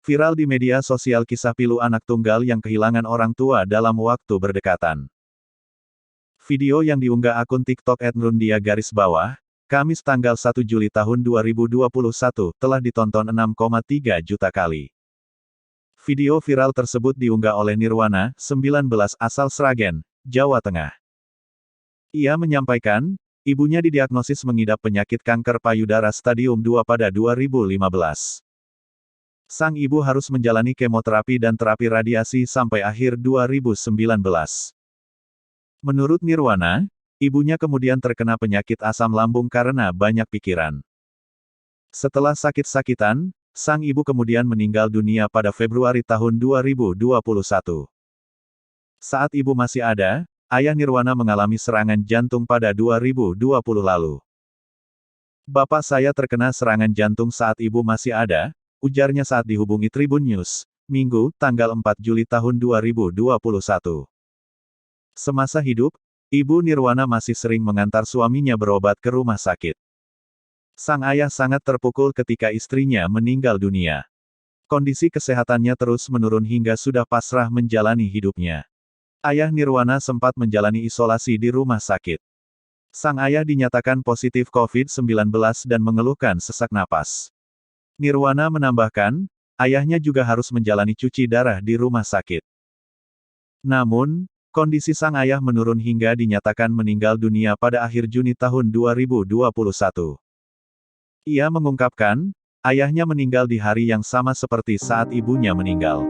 Viral di media sosial kisah pilu anak tunggal yang kehilangan orang tua dalam waktu berdekatan. Video yang diunggah akun TikTok @rundia_, Kamis tanggal 1 Juli tahun 2021, telah ditonton 6,3 juta kali. Video viral tersebut diunggah oleh Nirwana, 19, asal Sragen, Jawa Tengah. Ia menyampaikan, ibunya didiagnosis mengidap penyakit kanker payudara stadium 2 pada 2015. Sang ibu harus menjalani kemoterapi dan terapi radiasi sampai akhir 2019. Menurut Nirwana, ibunya kemudian terkena penyakit asam lambung karena banyak pikiran. Setelah sakit-sakitan, sang ibu kemudian meninggal dunia pada Februari tahun 2021. Saat ibu masih ada, ayah Nirwana mengalami serangan jantung pada 2020 lalu. "Bapak saya terkena serangan jantung saat ibu masih ada," ujarnya saat dihubungi Tribun News, Minggu, tanggal 4 Juli tahun 2021. Semasa hidup, ibu Nirwana masih sering mengantar suaminya berobat ke rumah sakit. Sang ayah sangat terpukul ketika istrinya meninggal dunia. Kondisi kesehatannya terus menurun hingga sudah pasrah menjalani hidupnya. Ayah Nirwana sempat menjalani isolasi di rumah sakit. Sang ayah dinyatakan positif COVID-19 dan mengeluhkan sesak napas. Nirwana menambahkan, ayahnya juga harus menjalani cuci darah di rumah sakit. Namun, kondisi sang ayah menurun hingga dinyatakan meninggal dunia pada akhir Juni tahun 2021. Ia mengungkapkan, ayahnya meninggal di hari yang sama seperti saat ibunya meninggal.